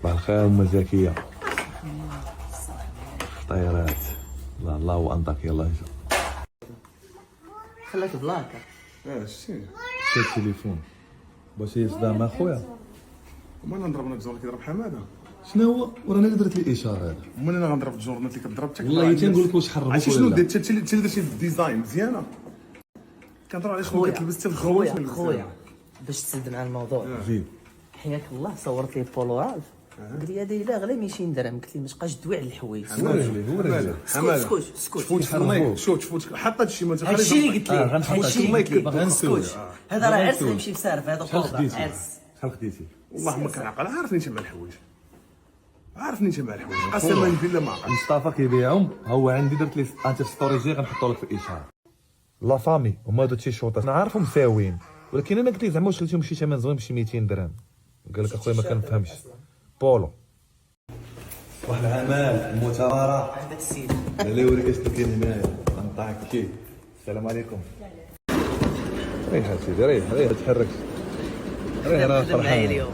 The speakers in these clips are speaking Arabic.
صباح الخير ام زكيه. طيارات الله وانطاكيا الله يجزاك. خلاك بلاكه. شتي التليفون باش يصدام اخويا. وما انا نضرب الجور اللي كيضرب حماده. شنو هو ورانا اللي درت لي الاشاره هذا. ومن انا غنضرب الجورنات اللي كتضرب حتى والله تنقول لك واش حربوك عرفتي شنو درت؟ انت اللي درتي الديزاين مزيانه. كنهضروا على شنو كتلبس حتى الخويا. خويا باش تسد مع الموضوع زيد حياك الله صورت لي بولو رالف قال لي هذه الا غلى 200 درهم قلت لي ما تبقاش تدوي على الحوايج سكوت فوت في المايك شوف حطيت شي ما هادشي اللي قلت لي غنحط المايك باغي نسول. هذا راه عرس يمشي بسارف هذا طوب عرس. شحال خديتي؟ والله ما كنعقل عارفني انت مع الحوايج قسما بالله ما عقل. مصطفى كيبيعهم هو عندي درت لي انت في ستوري جي غنحطو لك في الاشاره. لا فامي هما هادو التيشيرطات انا عارفهم مساويين ولكن انا قلت ليه زعما واش خليتيهم شي ثمن زوين بشي 200 درهم. قال لك اخويا ما كنفهمش بولو. صباح العمل المثمره هذاك السيد اللي وريك شنو كاين هنايا غنطاكي. السلام عليكم. ريح سيدي ريح تحركش راه معايا فرحان اليوم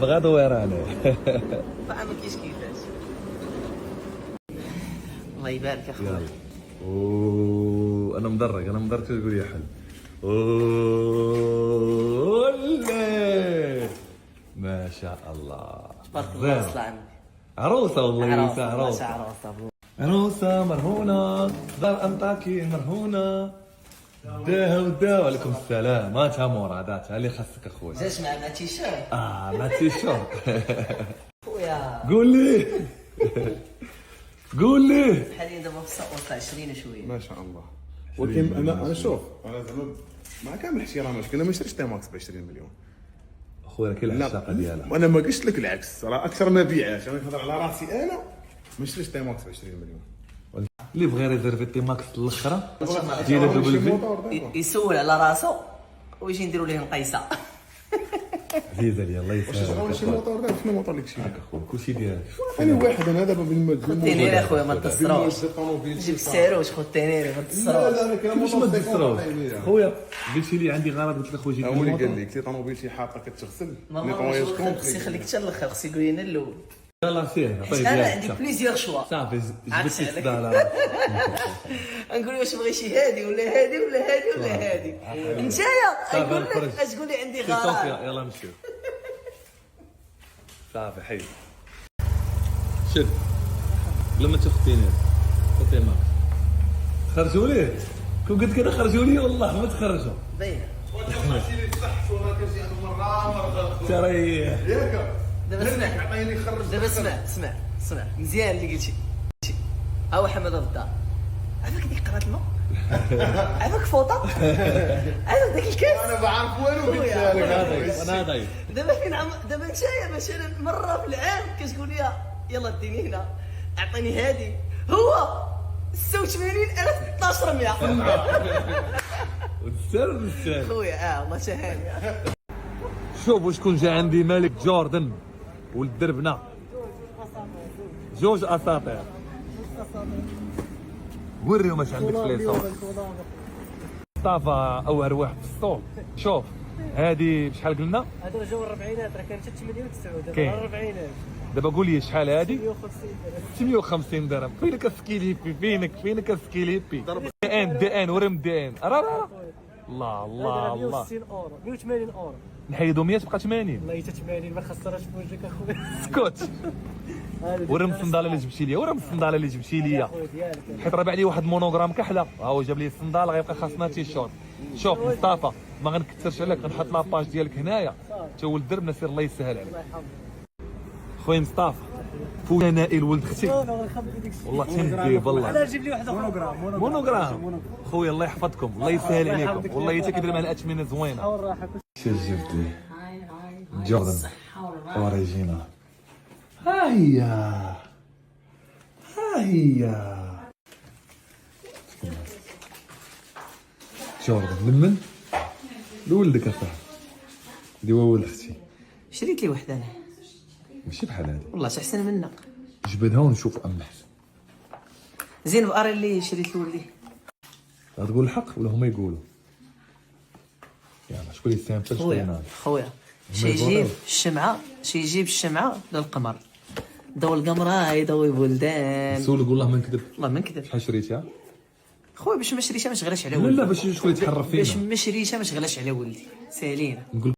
بغا انا ما عملتليش كيفاش. الله يبارك يلا اخويا. انا مدرك تقول يا حل. أولي. ما شاء الله تبارك الله يصلح عمرك. عروسه والله يسا عروسه مرهونه دار انطاكي مرهونه. داها وعليكم السلام. هاتها مراداتها اللي خاصك اخويا. جاش معنا تيشيرت مع تيشيرت. خويا قول لي حاليا دابا في وسط 20 وشويه. ما شاء الله. ولكن انا شوف انا زعما مع كامل احترامك انا ما شريتش تيماكس ب 20 مليون اخويا كاين العشاقه ديالها. وانا ما قلت لك العكس راه اكثر ما بيعات. انا كنهضر على راسي انا ما شريتش تيماكس ب 20 مليون. اللي بغى ريزيرفي تيماكس الاخرى ديال دبل في يسول على راسو ويجي نديروا ليه نقيسه. عزيزه لي الله واش شغل شي يسهل. موطور دابا شنو موطور اللي كشي اخويا كلشي ديالك. ثاني واحد انا دابا بالمجهود تينيري اخويا ما تصروش جيب السيروش خو التينيري ما تصروش. انا كان واش ما تدسروش خويا قلتي لي عندي غرض قلت لك خويا جيب لي هو اللي الموطور. قال لك تي طوموبيلتي حاطه كتغسل ماما خصني خليك حتى الاخر خصني يقول لنا الاول يلاه سير حيت انا عندي بليزيور شوا. صافي عكس جبت عليك. الصداله. نقول واش بغيتي هادي ولا هادي ولا هادي ولا هادي. نتايا نقول لك اش تقول لي عندي غرض. صافي يلا نمشيو. صافي حي شد لما تختيني خدي معك خرجوا ليه كون قلت كذا خرجوا لي والله ما تخرجوا باينه تريح دابا اسمع مزيان اللي قلتي. ها هو حماده الدار عافاك ديك قرات الماء عافاك فوطه عافاك داك الكاس. انا ما عارف والو انا ضايف دابا دابا نتايا مثلا مره في العام كتقول لي يلا اديني هنا اعطيني هادي هو 86,000 1200 والسر خويا والله شهاني. شوفوا شكون جا عندي ملك جوردن ولد دربنا جوج اساطير. وريهم اش عندك في لي صوت. مصطفى اوهر واحد في السوق. شوف هادي بشحال قلنا؟ هذا جاو الربعينات راه كانت 8 مليون 9 كاين. دابا 40,000 دابا قول لي شحال هادي؟ 150 درهم 650 درهم. فينك السكيليبي فينك السكيليبي دي ان ورم دي ان راه الله الله الله 160 اورو 180 اورو نحيدو 100 تبقى 80. والله حتى 80 ما خسرهاش في وجهك اخويا. سكوت ورم الصنداله اللي جبتي ليا ورم الصنداله اللي جبتي ليا اخويا ديالك حيت راه باع لي واحد المونوغرام كحله ها هو جاب لي الصنداله غيبقى خاصنا تيشورت. شوف مصطفى ما غنكثرش عليك غنحط لاباج ديالك هنايا تا ولد دربنا سير الله يسهل عليك. الله يحفظك. خويا مصطفى فولا نائل ولد اختي والله نخبي ديك الشيء والله تندي والله لا جيب لي واحد مونوغرام. خويا الله يحفظكم الله يسهل عليكم والله حتى كيدير مع الاثمنه زوينه. حاول راحه شو جبت لي جوردن اوريجينال. ها هي جوردن من لولدك اصاحبي اللي هو ولد اختي. شريت لي وحده انا ماشي بحال هادي والله شي احسن منك. جبدها ونشوف ام احسن. زين بقري اللي شريت لولدي. غتقول الحق ولا هما يقولوا؟ يلا شكون اللي سامبل شكون خويا يناض؟ خويا شي يجيب الشمعه شي يجيب الشمعه للقمر، ضوء القمره يضوي بلدان. سولك والله ما نكذب. والله ما نكذب شحال شريتها؟ خويا باش ما شريتها ما شغلاش على لا ولدي، لا باش شكون يتحرف باش فينا. ما شريتها ما شغلاش على ولدي سالينا. نقول